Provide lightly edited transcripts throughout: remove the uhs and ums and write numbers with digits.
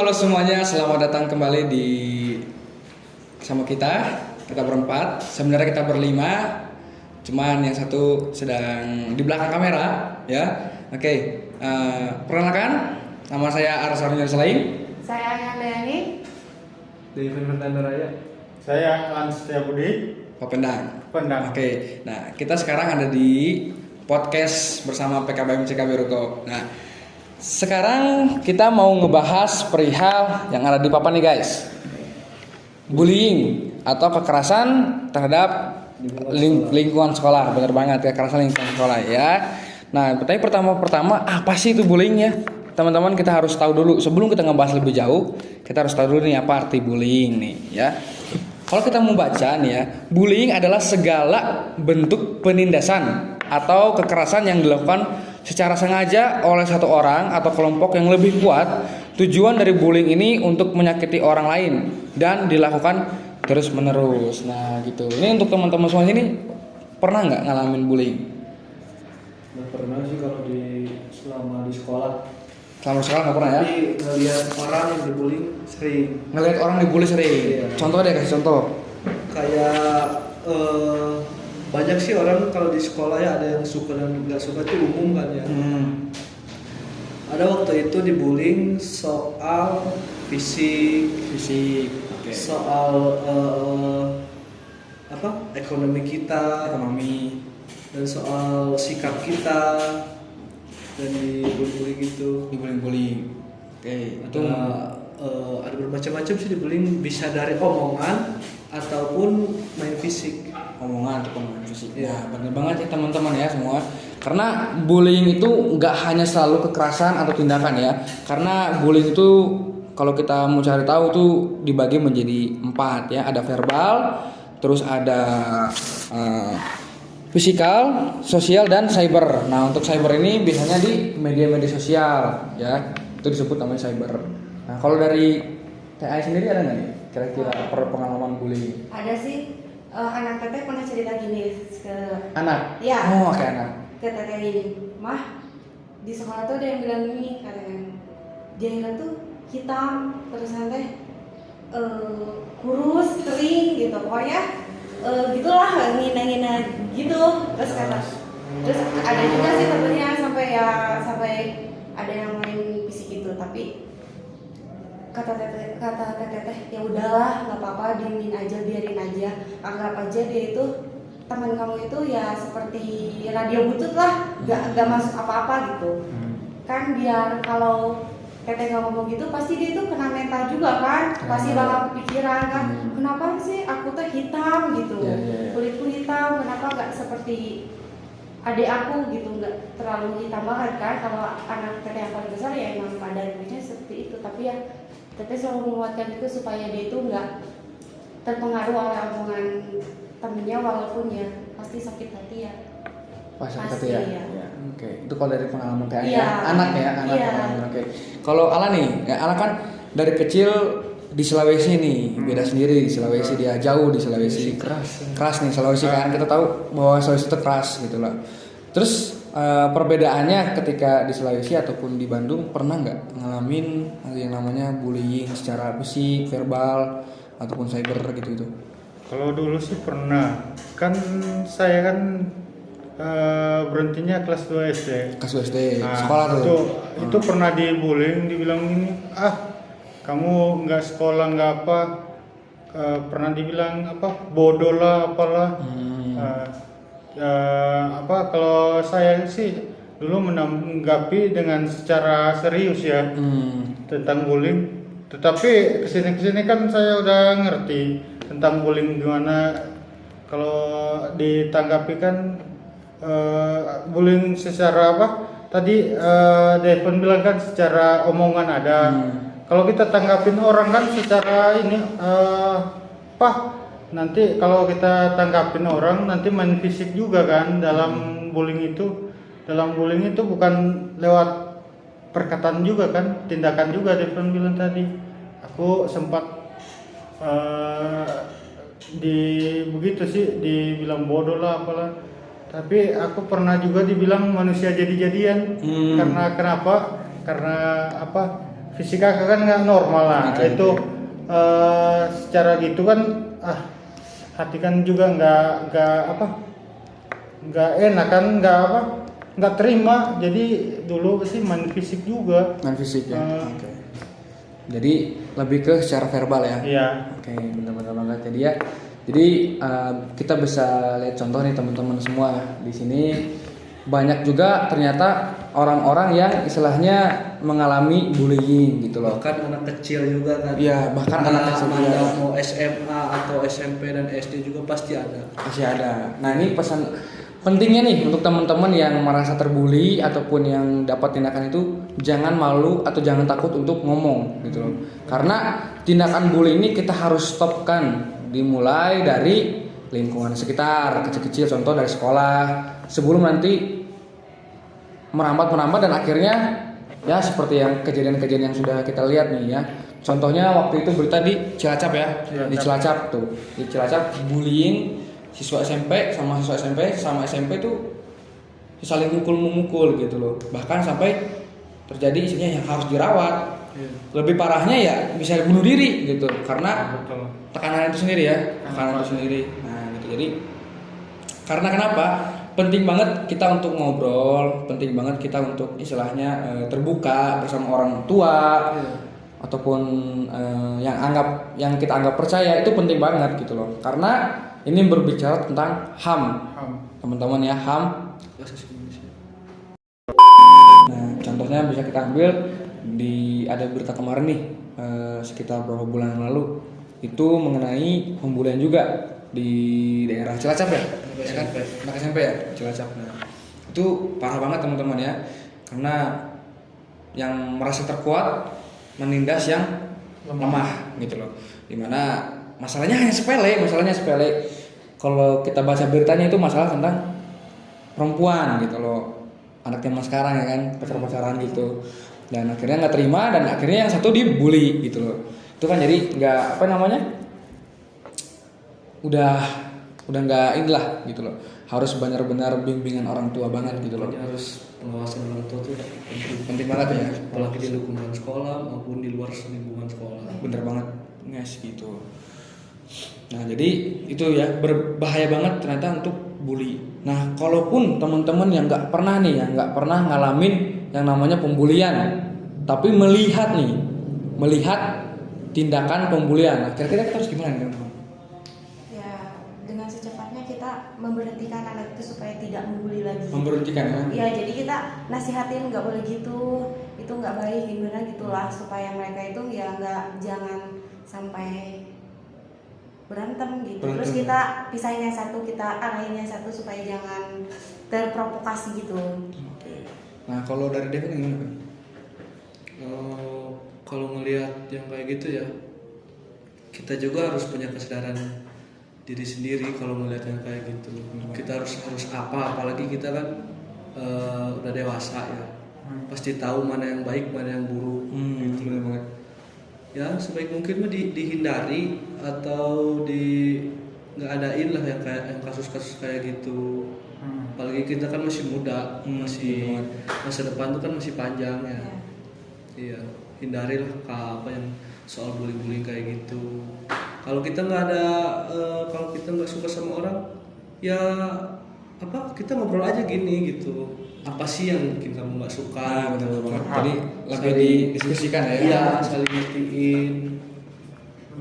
halo semuanya, selamat datang kembali di sama kita. Kita berempat, sebenarnya kita berlima, cuman yang satu sedang di belakang kamera, ya. Oke, perkenalkan, nama saya Aras Arunjur Selain. Saya Ayah Dayani. Devin Fernando Raya. Saya Lans Setiabudi. Papendang. Pendang. Oke, nah kita sekarang ada di podcast bersama PKBM CKB Ruko. Nah, sekarang kita mau ngebahas perihal yang ada di papan nih guys. Bullying atau kekerasan terhadap lingkungan sekolah. Benar banget, kekerasan lingkungan sekolah ya. Nah, tapi pertama apa sih itu bullying ya? Teman-teman, kita harus tahu dulu sebelum kita ngebahas lebih jauh, kita harus tahu dulu nih apa arti bullying nih ya. Kalau kita mau baca nih ya, bullying adalah segala bentuk penindasan atau kekerasan yang dilakukan secara sengaja oleh satu orang atau kelompok yang lebih kuat. Tujuan dari bullying ini untuk menyakiti orang lain dan dilakukan terus menerus. Nah gitu. Ini untuk teman-teman semua ini pernah nggak ngalamin bullying? Nggak pernah sih kalau selama di sekolah. Selama sekolah nggak pernah ya? Tapi ngelihat orang yang dibullying sering. Ngelihat orang dibully sering. Iya. Contoh deh, kasih contoh. Kayak banyak sih orang kalau di sekolah ya, ada yang suka dan nggak suka, itu umum kan ya. Ada waktu itu dibullying soal fisik, Oke. soal ekonomi kita, dan soal sikap kita, dan dibullying gitu. Dibullying. Oke. Itu Ada bermacam-macam sih dibullying, bisa dari omongan ataupun main fisik. omongan ataupun fisik. Iya. Nah, benar banget ya teman-teman ya semua. Karena bullying itu nggak hanya selalu kekerasan atau tindakan ya. Karena bullying itu kalau kita mau cari tahu tuh dibagi menjadi 4 ya. Ada verbal, terus ada fisikal, sosial, dan cyber. Nah, untuk cyber ini biasanya di media-media sosial ya. Itu disebut namanya cyber. Nah, kalau dari TI sendiri ada nggak nih kira-kira pengalaman bullying? Ada sih, anak teteh pernah cerita gini ke Anak? Ya. Oh, oke, anak. ke teteh gini, mah di sekolah tuh ada yang bilang gini, katanya dia tuh hitam, terus nanti kurus, kering gitu, pokoknya gitulah, ngina-ngina gitu. Terus ada juga sih temennya sampai ada yang main fisik gitu, tapi kata teteh ya udahlah, nggak apa-apa, diemin aja, biarin aja, anggap aja dia itu teman kamu itu ya seperti radio butut lah, gak masuk apa-apa gitu. Kan biar kalau teteh nggak ngomong gitu, pasti dia itu kena mental juga kan, pasti bakal kepikiran kan, kenapa sih aku tuh hitam gitu, kulitku hitam, kenapa nggak seperti adik aku gitu, nggak terlalu hitam banget kan. Kalau anak teteh yang paling besar ya emang pada dirinya seperti itu, tapi ya teteh selalu menguatkan itu supaya dia itu nggak terpengaruh oleh omongan temennya, walaupun ya pasti sakit hati ya. Sakit hati Pasti, ya. ya. Oke, itu kalau dari pengalaman kayak Iya. anak ya, Iya. pengalaman. Oke. Kalau Ala nih, Ala kan dari kecil di Sulawesi nih, beda sendiri di Sulawesi, dia jauh di Sulawesi. Keras nih Sulawesi kan, kita tahu bahwa Sulawesi itu keras gitu lah. Terus perbedaannya ketika di Sulawesi ataupun di Bandung, pernah nggak ngalamin yang namanya bullying secara fisik, verbal ataupun cyber gitu? Kalau dulu sih pernah. Kan saya kan berhentinya kelas 2 SD. Kelas SD, Nah, sekolah tuh. Itu pernah dibullying, dibilang gini, kamu nggak sekolah nggak apa, pernah dibilang bodoh lah apalah. Kalau saya sih dulu menanggapi dengan secara serius ya tentang bullying. Tetapi kesini kan saya udah ngerti tentang bullying gimana. Kalau ditanggapi kan bullying secara tadi Devon bilang kan secara omongan ada. Kalau kita tanggapin orang kan secara ini nanti kalau kita tanggapin orang nanti main fisik juga kan dalam bullying itu. Dalam bullying itu bukan lewat perkataan juga kan, tindakan juga. Devon bilang tadi, aku sempat begitu sih, dibilang bodoh lah apalah. Tapi aku pernah juga dibilang manusia jadi-jadian. Karena kenapa? Karena fisika kan nggak normal lah. Oke, Itu oke. secara gitu kan hati kan juga nggak enak kan, nggak terima. Jadi dulu sih main fisik juga. Main fisik ya. Oke. Jadi lebih ke secara verbal ya. Iya. Oke, benar-benar banget. Jadi kita bisa lihat contoh nih teman-teman semua di sini, banyak juga ternyata orang-orang yang istilahnya mengalami bullying gitu loh. Bahkan anak kecil juga kan. Iya, bahkan anak kecil juga. Mandang mau SMA atau SMP dan SD juga pasti ada. Masih ada. Nah, ini pesan pentingnya nih untuk teman-teman yang merasa terbully ataupun yang dapat tindakan itu, jangan malu atau jangan takut untuk ngomong gitu loh. Karena tindakan bully ini kita harus stopkan, dimulai dari lingkungan sekitar, kecil-kecil, contoh dari sekolah, sebelum nanti merambat dan akhirnya ya seperti yang kejadian-kejadian yang sudah kita lihat nih ya. Contohnya waktu itu berita di Cilacap ya. Di Cilacap tuh. Di Cilacap bullying siswa SMP sama SMP tuh saling mukul-memukul gitu loh. Bahkan sampai terjadi isinya yang harus dirawat. Lebih parahnya ya bisa bunuh diri gitu karena Betul. tekanan itu sendiri ya, tekanan itu sendiri. Nah, gitu. Jadi karena kenapa? Penting banget kita untuk ngobrol, penting banget kita untuk istilahnya terbuka bersama orang tua ataupun yang kita anggap percaya, itu penting banget gitu loh. Karena ini berbicara tentang HAM. Teman-teman ya, HAM. Nah, contohnya bisa kita ambil ada berita kemarin nih sekitar beberapa bulan yang lalu itu mengenai pembulian juga di daerah Cilacap ya, anak SMP ya, Cilacap. Nah, itu parah banget teman-teman ya, karena yang merasa terkuat menindas yang lemah gitu loh. Dimana masalahnya hanya sepele. Kalau kita baca beritanya itu masalah tentang perempuan gitu loh, anak zaman sekarang ya kan, pacaran gitu. Dan akhirnya nggak terima dan akhirnya yang satu dibully gitu loh. Itu kan jadi nggak udah nggak inilah gitu loh. Harus benar-benar bimbingan orang tua banget gitu loh. Pokoknya harus pengawasan orang tua tuh Penting banget ya. apalagi di lingkungan sekolah maupun di luar lingkungan sekolah. Bener banget guys gitu. Nah jadi itu ya berbahaya banget ternyata untuk bully. Nah kalaupun teman-teman yang nggak pernah ngalamin yang namanya pembulian, tapi melihat tindakan pembulian, nah, kira-kira kita harus gimana nih teman-teman? Ya dengan secepatnya kita memberhentikan anak itu supaya tidak membuli lagi. Memberhentikan ya? Ya jadi kita nasihatin nggak boleh gitu, itu nggak baik gimana gitulah supaya mereka itu ya jangan sampai berantem gitu. Terus kita pisahin yang satu, kita arahin yang satu supaya jangan terprovokasi gitu. Nah kalau dari Devin gimana? Kalau ngelihat yang kayak gitu ya, kita juga harus punya kesadaran diri sendiri kalau ngelihat yang kayak gitu. Kita harus apa, apalagi kita kan udah dewasa ya, pasti tahu mana yang baik mana yang buruk. Gitu. Bener banget. Ya sebaik mungkin mah dihindari atau nggak adain lah yang kayak kasus-kasus kayak gitu. Apalagi kita kan masih muda, masih masa depan tuh kan masih panjang ya. Iya, hindarilah apa yang soal bullying kayak gitu. Kalau kita kalau kita nggak suka sama orang, ya kita ngobrol aja gini gitu. Apa sih yang mungkin kamu nggak suka? Nah, betul banget. Ah. Jadi lebih didiskusikan ya. Iya, saling ngertiin.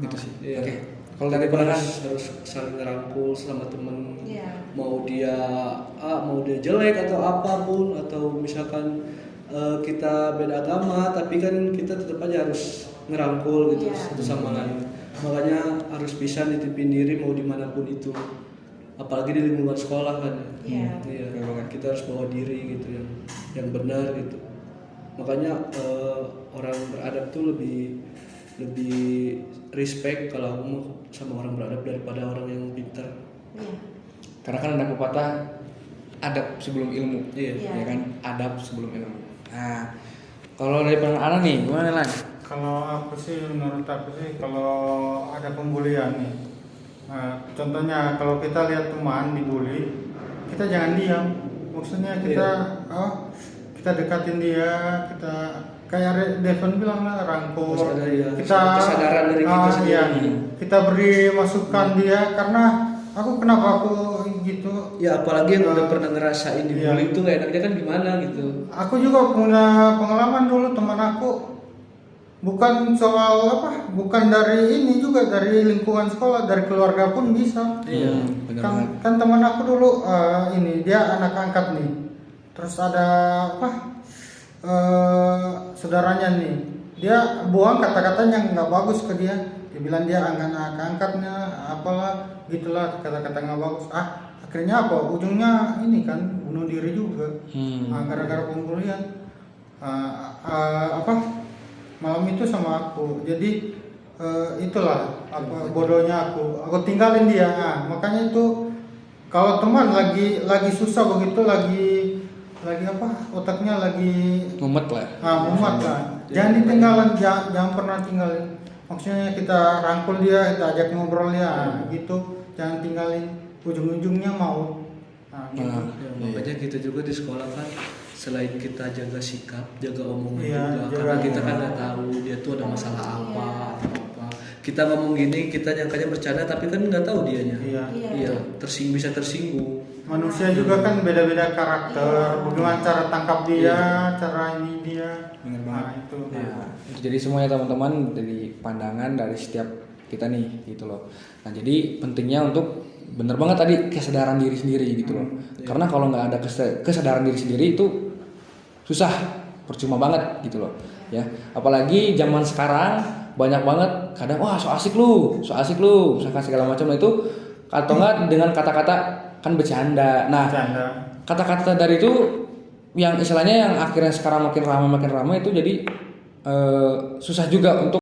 Gitu sih. Iya. Oke. Kalau dari pendengar harus saling ngerangkul sama temen. Iya. Mau dia jelek atau apapun, atau misalkan kita beda agama, tapi kan kita tetap aja harus ngerangkul gitu satu sama lain. Makanya harus bisa nitipin diri mau dimanapun itu, apalagi di lingkungan sekolah kan. Iya. Kita harus bawa diri gitu yang benar gitu. Makanya orang beradab tuh lebih respect kalau aku sama orang beradab daripada orang yang pintar. Iya. karena kan ada pepatah adab sebelum ilmu, Iya. ya kan, adab sebelum ilmu. Nah, kalau dari pendengar nih, gimana Lan? Kalau aku sih, menurut aku sih, kalau ada pembulian nih, nah, contohnya kalau kita lihat teman dibully, kita jangan diam. Maksudnya kita dekatin dia, kita kayak Devon bilang lah, rangkul. Harus ada, ya, Kita kesadaran dari kita sendiri. iya, kita beri masukan dia, karena kenapa aku gitu. Ya apalagi yang udah pernah ngerasain Iya. dibully itu enaknya kan gimana gitu. Aku juga punya pengalaman dulu, teman aku bukan soal bukan dari ini, juga dari lingkungan sekolah, dari keluarga pun bisa. Iya, bener banget. Kan teman aku dulu ini dia anak angkat nih, terus ada saudaranya nih, dia buang kata-kata yang nggak bagus ke dia bilang dia anak angkatnya apalah gitulah, kata-kata nggak bagus. Akhirnya apa ujungnya ini kan bunuh diri juga. Gara-gara pembulian. Malam itu sama aku, jadi itulah bodohnya aku tinggalin dia. Makanya itu kalau teman lagi susah begitu, lagi otaknya lagi Mumet lah. mumet lah, jangan ditinggalin, jangan pernah tinggalin. Maksudnya kita rangkul dia, kita ajak ngobrol ya, gitu, jangan tinggalin, ujung-ujungnya mau. Gitu. Ya, makanya kita juga di sekolah kan selain kita jaga sikap, jaga omongan Iya, juga, jaga karena kita kan omongan. nggak tahu dia tuh ada masalah apa atau apa. Kita ngomong gini, kita nyangkanya bercanda, tapi kan nggak tahu dianya. Iya. Iya, bisa tersinggung. Manusia juga kan beda-beda karakter, bagaimana cara tangkap dia, cara ini dia. Bener Nah, banget. itu. Nah, itu jadi semuanya teman-teman dari pandangan dari setiap kita nih gitu loh. Nah jadi pentingnya untuk bener banget tadi kesadaran diri sendiri gitu loh. Karena kalau nggak ada kesadaran diri sendiri itu susah, percuma banget gitu loh. Ya, apalagi zaman sekarang banyak banget kadang wah so asik lu, misalkan segala macam itu, atau enggak dengan kata-kata kan bercanda. Nah, Bercanda. kata-kata dari itu yang istilahnya yang akhirnya sekarang makin ramai itu jadi susah juga untuk